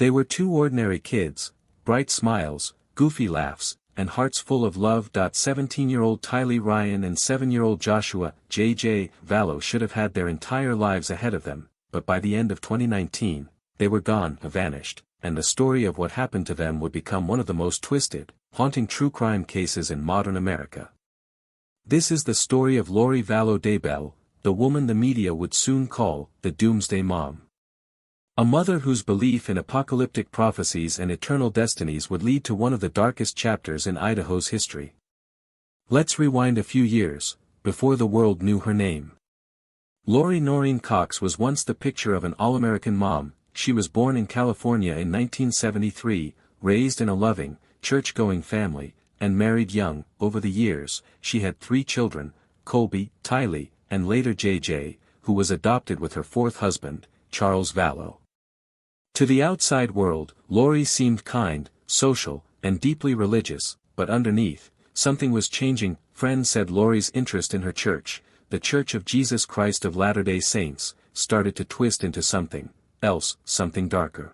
They were two ordinary kids, bright smiles, goofy laughs, and hearts full of love. 17-year-old Tylee Ryan and 7-year-old Joshua, J.J. Vallow should have had their entire lives ahead of them, but by the end of 2019, they were gone, vanished, and the story of what happened to them would become one of the most twisted, haunting true crime cases in modern America. This is the story of Lori Vallow Daybell, the woman the media would soon call the Doomsday Mom. A mother whose belief in apocalyptic prophecies and eternal destinies would lead to one of the darkest chapters in Idaho's history. Let's rewind a few years, before the world knew her name. Lori Noreen Cox was once the picture of an all-American mom. She was born in California in 1973, raised in a loving, church-going family, and married young. Over the years, she had 3 children, Colby, Tylee, and later JJ, who was adopted with her 4th husband, Charles Vallow. To the outside world, Lori seemed kind, social, and deeply religious, but underneath, something was changing. Friends said Lori's interest in her church, the Church of Jesus Christ of Latter-day Saints, started to twist into something else, something darker.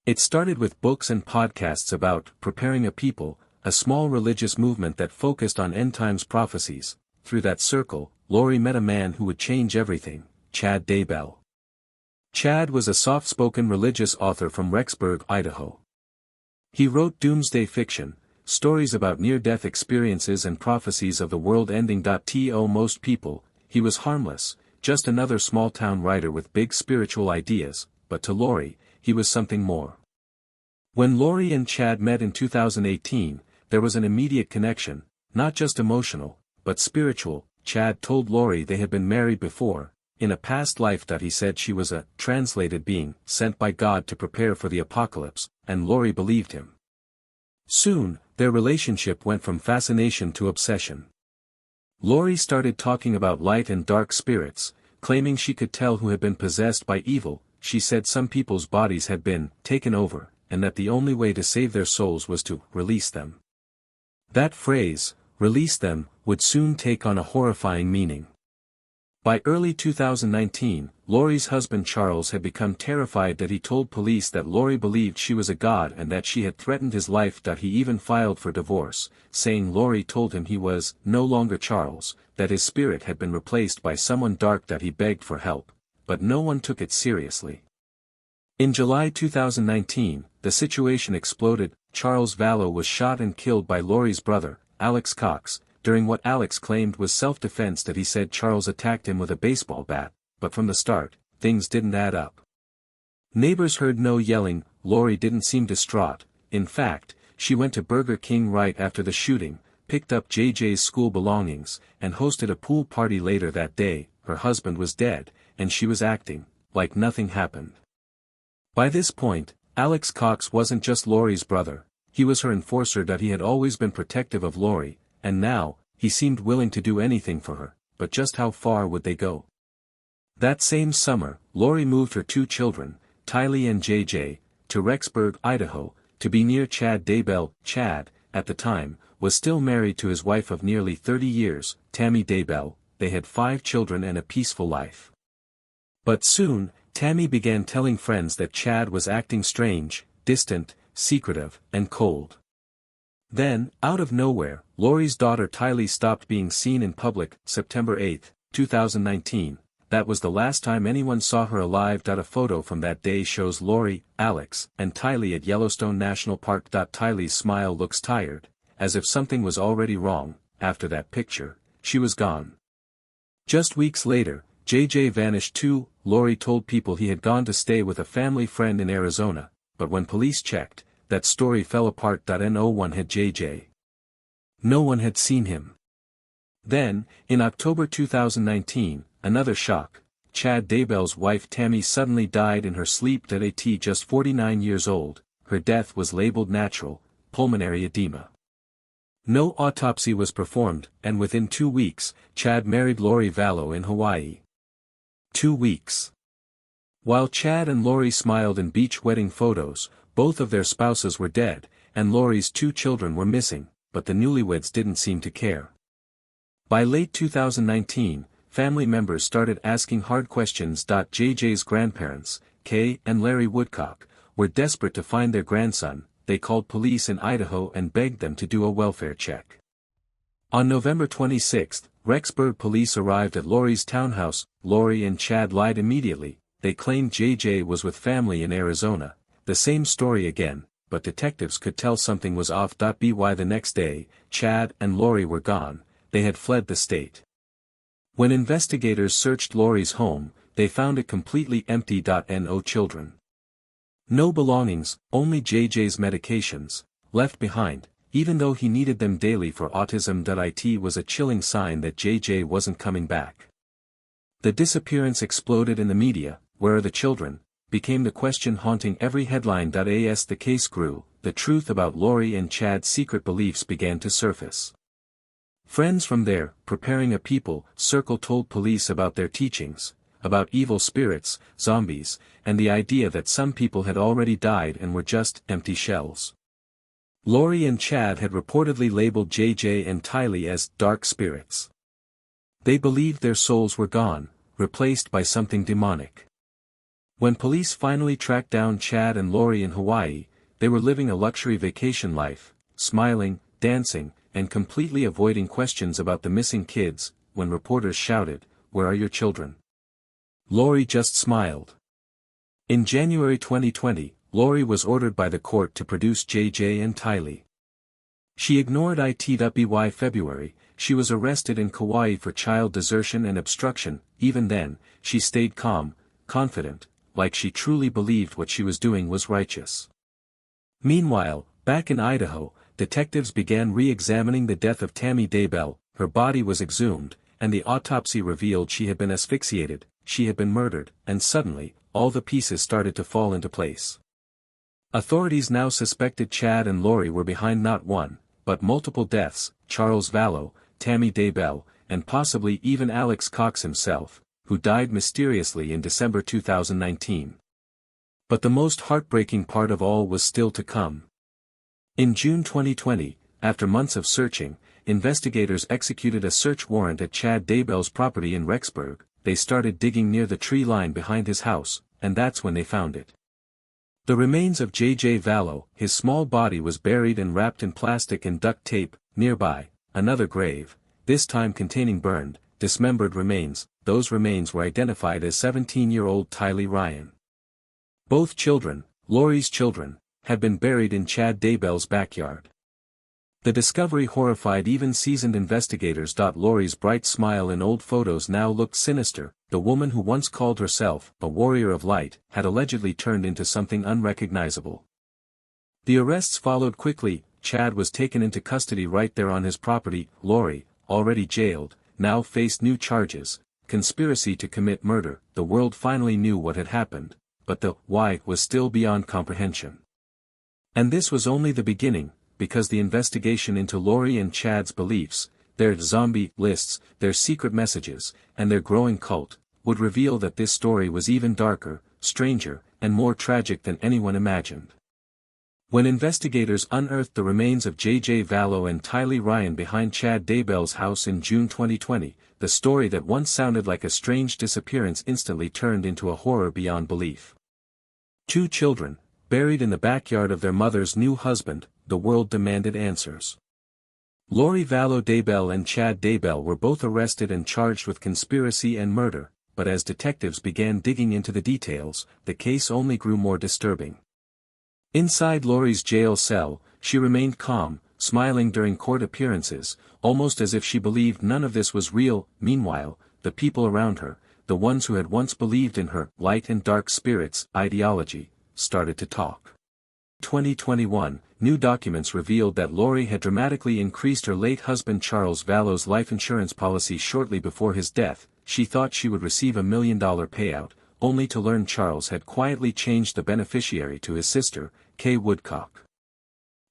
It started with books and podcasts about preparing a people, a small religious movement that focused on end-times prophecies. Through that circle, Lori met a man who would change everything, Chad Daybell. Chad was a soft-spoken religious author from Rexburg, Idaho. He wrote doomsday fiction, stories about near-death experiences and prophecies of the world ending. To most people, he was harmless, just another small-town writer with big spiritual ideas, but to Lori, he was something more. When Lori and Chad met in 2018, there was an immediate connection, not just emotional, but spiritual. Chad told Lori they had been married before, in a past life. He said she was a translated being, sent by God to prepare for the apocalypse, and Lori believed him. Soon, their relationship went from fascination to obsession. Lori started talking about light and dark spirits, claiming she could tell who had been possessed by evil. She said some people's bodies had been taken over, and that the only way to save their souls was to release them. That phrase, release them, would soon take on a horrifying meaning. By early 2019, Lori's husband Charles had become terrified that he told police that Lori believed she was a god and that she had threatened his life. He even filed for divorce, saying Lori told him he was no longer Charles, that his spirit had been replaced by someone dark. He begged for help, but no one took it seriously. In July 2019, the situation exploded. Charles Vallow was shot and killed by Lori's brother, Alex Cox, during what Alex claimed was self-defense. He said Charles attacked him with a baseball bat, but from the start, things didn't add up. Neighbors heard no yelling. Lori didn't seem distraught. In fact, she went to Burger King right after the shooting, picked up JJ's school belongings, and hosted a pool party later that day. Her husband was dead, and she was acting like nothing happened. By this point, Alex Cox wasn't just Lori's brother, he was her enforcer. He had always been protective of Lori, and now, he seemed willing to do anything for her, but just how far would they go? That same summer, Lori moved her 2 children, Tylee and JJ, to Rexburg, Idaho, to be near Chad Daybell. Chad, at the time, was still married to his wife of nearly 30 years, Tammy Daybell. They had 5 children and a peaceful life. But soon, Tammy began telling friends that Chad was acting strange, distant, secretive, and cold. Then, out of nowhere, Lori's daughter Tylee stopped being seen in public. September 8, 2019, that was the last time anyone saw her alive. A photo from that day shows Lori, Alex, and Tylee at Yellowstone National Park. Tylee's smile looks tired, as if something was already wrong. After that picture, she was gone. Just weeks later, JJ vanished too. Lori told people he had gone to stay with a family friend in Arizona, but when police checked, that story fell apart. No one had JJ. No one had seen him. Then, in October 2019, another shock. Chad Daybell's wife Tammy suddenly died in her sleep. At just 49 years old, her death was labeled natural, pulmonary edema. No autopsy was performed, and within 2 weeks, Chad married Lori Vallow in Hawaii. 2 weeks. While Chad and Lori smiled in beach wedding photos, both of their spouses were dead, and Lori's 2 children were missing, but the newlyweds didn't seem to care. By late 2019, family members started asking hard questions. JJ's grandparents, Kay and Larry Woodcock, were desperate to find their grandson. They called police in Idaho and begged them to do a welfare check. On November 26, Rexburg police arrived at Lori's townhouse. Lori and Chad lied immediately. They claimed JJ was with family in Arizona. The same story again, but detectives could tell something was off. By the next day, Chad and Lori were gone. They had fled the state. When investigators searched Lori's home, they found it completely empty. No children. No belongings, only JJ's medications, left behind, even though he needed them daily for autism. It was a chilling sign that JJ wasn't coming back. The disappearance exploded in the media. Where are the children? Became the question haunting every headline. As the case grew, the truth about Lori and Chad's secret beliefs began to surface. Friends from their preparing a people circle told police about their teachings, about evil spirits, zombies, and the idea that some people had already died and were just empty shells. Lori and Chad had reportedly labeled JJ and Tylee as dark spirits. They believed their souls were gone, replaced by something demonic. When police finally tracked down Chad and Lori in Hawaii, they were living a luxury vacation life, smiling, dancing, and completely avoiding questions about the missing kids. When reporters shouted, "Where are your children?" Lori just smiled. In January 2020, Lori was ordered by the court to produce JJ and Tylee. She ignored it. By February, she was arrested in Kauai for child desertion and obstruction. Even then, she stayed calm, confident, like she truly believed what she was doing was righteous. Meanwhile, back in Idaho, detectives began re-examining the death of Tammy Daybell. Her body was exhumed, and the autopsy revealed she had been asphyxiated, she had been murdered, and suddenly, all the pieces started to fall into place. Authorities now suspected Chad and Lori were behind not one, but multiple deaths: Charles Vallow, Tammy Daybell, and possibly even Alex Cox himself, who died mysteriously in December 2019. But the most heartbreaking part of all was still to come. In June 2020, after months of searching, investigators executed a search warrant at Chad Daybell's property in Rexburg. They started digging near the tree line behind his house, and that's when they found it. The remains of JJ Vallow. His small body was buried and wrapped in plastic and duct tape. Nearby, another grave, this time containing burned, dismembered remains. Those remains were identified as 17-year-old Tylee Ryan. Both children, Lori's children, had been buried in Chad Daybell's backyard. The discovery horrified even seasoned investigators. Lori's bright smile in old photos now looked sinister. The woman who once called herself a warrior of light had allegedly turned into something unrecognizable. The arrests followed quickly. Chad was taken into custody right there on his property. Lori, already jailed, now faced new charges: conspiracy to commit murder. The world finally knew what had happened, but the why was still beyond comprehension. And this was only the beginning, because the investigation into Lori and Chad's beliefs, their zombie lists, their secret messages, and their growing cult, would reveal that this story was even darker, stranger, and more tragic than anyone imagined. When investigators unearthed the remains of JJ Vallow and Tylee Ryan behind Chad Daybell's house in June 2020, the story that once sounded like a strange disappearance instantly turned into a horror beyond belief. 2 children, buried in the backyard of their mother's new husband. The world demanded answers. Lori Vallow Daybell and Chad Daybell were both arrested and charged with conspiracy and murder, but as detectives began digging into the details, the case only grew more disturbing. Inside Lori's jail cell, she remained calm, smiling during court appearances, almost as if she believed none of this was real. Meanwhile, the people around her, the ones who had once believed in her light and dark spirits ideology, started to talk. 2021, new documents revealed that Lori had dramatically increased her late husband Charles Vallow's life insurance policy shortly before his death. She thought she would receive $1 million payout, only to learn Charles had quietly changed the beneficiary to his sister, Kay Woodcock.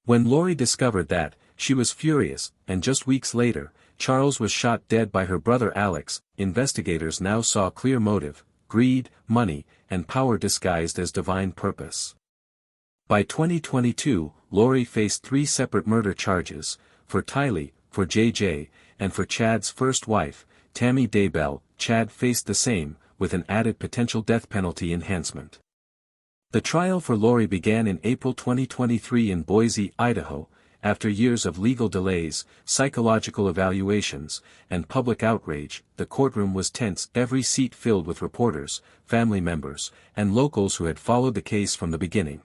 When Lori discovered that, she was furious, and just weeks later, Charles was shot dead by her brother Alex. Investigators now saw clear motive: greed, money, and power disguised as divine purpose. By 2022, Lori faced 3 separate murder charges: for Tylee, for JJ, and for Chad's first wife, Tammy Daybell. Chad faced the same, with an added potential death penalty enhancement. The trial for Lori began in April 2023 in Boise, Idaho. After years of legal delays, psychological evaluations, and public outrage, the courtroom was tense, every seat filled with reporters, family members, and locals who had followed the case from the beginning.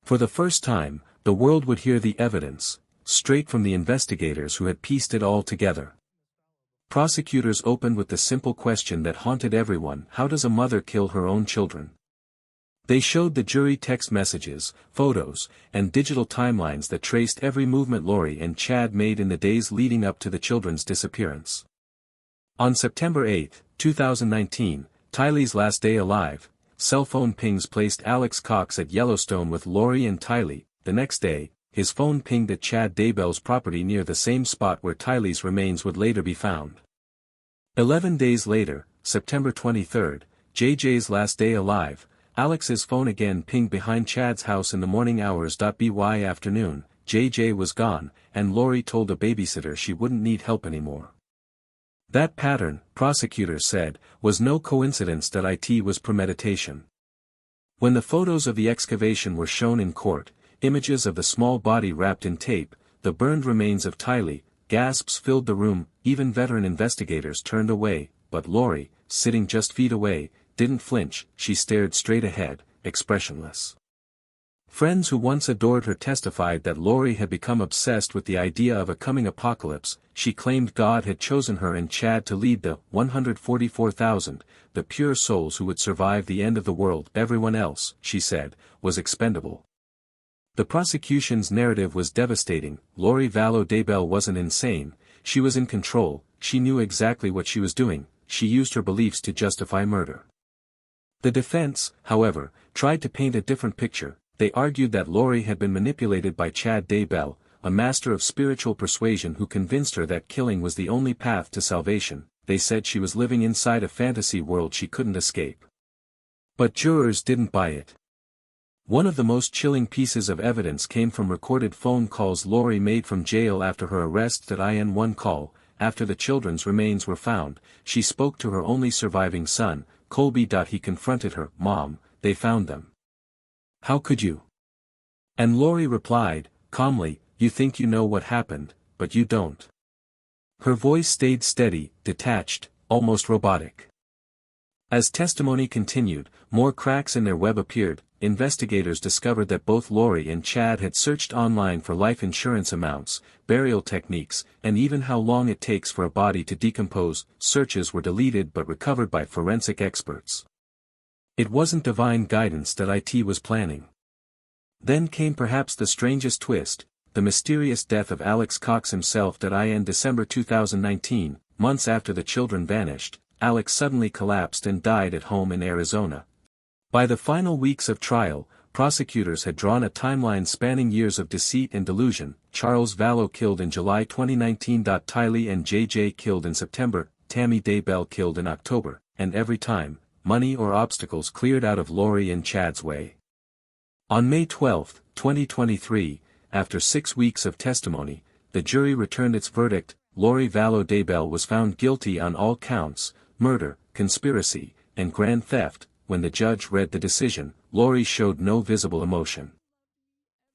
For the first time, the world would hear the evidence, straight from the investigators who had pieced it all together. Prosecutors opened with the simple question that haunted everyone: how does a mother kill her own children? They showed the jury text messages, photos, and digital timelines that traced every movement Lori and Chad made in the days leading up to the children's disappearance. On September 8, 2019, Tylee's last day alive, cell phone pings placed Alex Cox at Yellowstone with Lori and Tylee. The next day, his phone pinged at Chad Daybell's property near the same spot where Tylee's remains would later be found. 11 days later, September 23, JJ's last day alive, Alex's phone again pinged behind Chad's house in the morning hours. By afternoon, JJ was gone, and Lori told a babysitter she wouldn't need help anymore. That pattern, prosecutors said, was no coincidence. It was premeditation. When the photos of the excavation were shown in court, images of the small body wrapped in tape, the burned remains of Tylee, gasps filled the room. Even veteran investigators turned away, but Lori, sitting just feet away, didn't flinch. She stared straight ahead, expressionless. Friends who once adored her testified that Lori had become obsessed with the idea of a coming apocalypse. She claimed God had chosen her and Chad to lead the 144,000, the pure souls who would survive the end of the world. Everyone else, she said, was expendable. The prosecution's narrative was devastating. Lori Vallow Daybell wasn't insane, she was in control, she knew exactly what she was doing, she used her beliefs to justify murder. The defense, however, tried to paint a different picture. They argued that Lori had been manipulated by Chad Daybell, a master of spiritual persuasion who convinced her that killing was the only path to salvation. They said she was living inside a fantasy world she couldn't escape. But jurors didn't buy it. One of the most chilling pieces of evidence came from recorded phone calls Lori made from jail after her arrest. In one call, after the children's remains were found, she spoke to her only surviving son, Colby. He confronted her: "Mom, they found them. How could you?" And Lori replied, calmly, "You think you know what happened, but you don't." Her voice stayed steady, detached, almost robotic. As testimony continued, more cracks in their web appeared. Investigators discovered that both Lori and Chad had searched online for life insurance amounts, burial techniques, and even how long it takes for a body to decompose. Searches were deleted but recovered by forensic experts. It wasn't divine guidance that IT was planning. Then came perhaps the strangest twist, the mysterious death of Alex Cox himself. In December 2019, months after the children vanished, Alex suddenly collapsed and died at home in Arizona. By the final weeks of trial, prosecutors had drawn a timeline spanning years of deceit and delusion. Charles Vallow killed in July 2019. Tylee and JJ killed in September, Tammy Daybell killed in October, and every time, money or obstacles cleared out of Lori and Chad's way. On May 12, 2023, after 6 weeks of testimony, the jury returned its verdict. Lori Vallow Daybell was found guilty on all counts: murder, conspiracy, and grand theft. When the judge read the decision, Lori showed no visible emotion.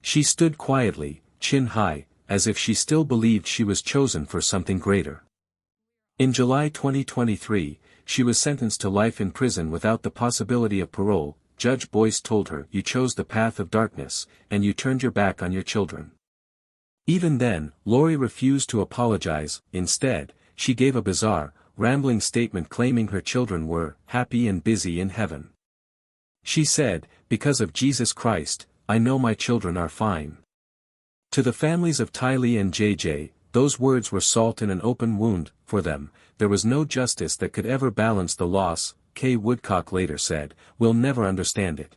She stood quietly, chin high, as if she still believed she was chosen for something greater. In July 2023, she was sentenced to life in prison without the possibility of parole. Judge Boyce told her, "You chose the path of darkness, and you turned your back on your children." Even then, Lori refused to apologize. Instead, she gave a bizarre, rambling statement claiming her children were happy and busy in heaven. She said, "Because of Jesus Christ, I know my children are fine." To the families of Tylee and JJ, those words were salt in an open wound. For them, there was no justice that could ever balance the loss. Kay Woodcock later said, "We'll never understand it.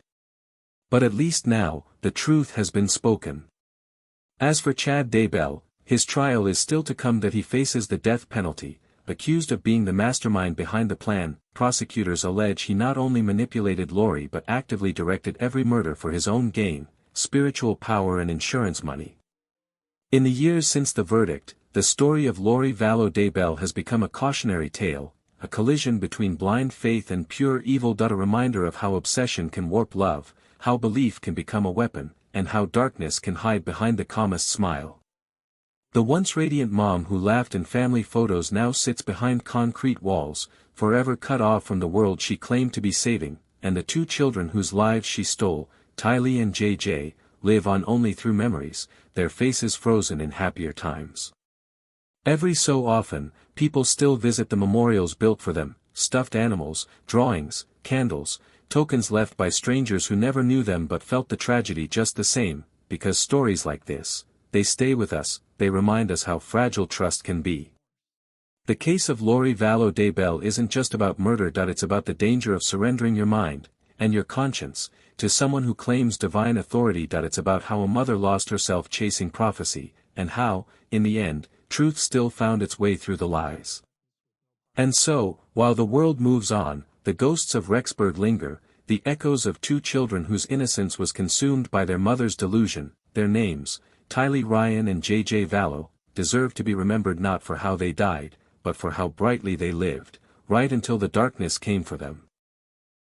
But at least now, the truth has been spoken." As for Chad Daybell, his trial is still to come. He faces the death penalty. Accused of being the mastermind behind the plan, prosecutors allege he not only manipulated Lori but actively directed every murder for his own gain, spiritual power and insurance money. In the years since the verdict, the story of Lori Vallow Daybell has become a cautionary tale, a collision between blind faith and pure evil. A reminder of how obsession can warp love, how belief can become a weapon, and how darkness can hide behind the calmest smile. The once radiant mom who laughed in family photos now sits behind concrete walls, forever cut off from the world she claimed to be saving, and the two children whose lives she stole, Tylee and JJ, live on only through memories, their faces frozen in happier times. Every so often, people still visit the memorials built for them, stuffed animals, drawings, candles, tokens left by strangers who never knew them but felt the tragedy just the same, because stories like this, they stay with us, they remind us how fragile trust can be. The case of Lori Vallow Daybell isn't just about murder. It's about the danger of surrendering your mind, and your conscience, to someone who claims divine authority. It's about how a mother lost herself chasing prophecy, and how, in the end, truth still found its way through the lies. And so, while the world moves on, the ghosts of Rexburg linger, the echoes of two children whose innocence was consumed by their mother's delusion. Their names, Tylee Ryan and JJ Vallow, deserve to be remembered not for how they died, but for how brightly they lived, right until the darkness came for them.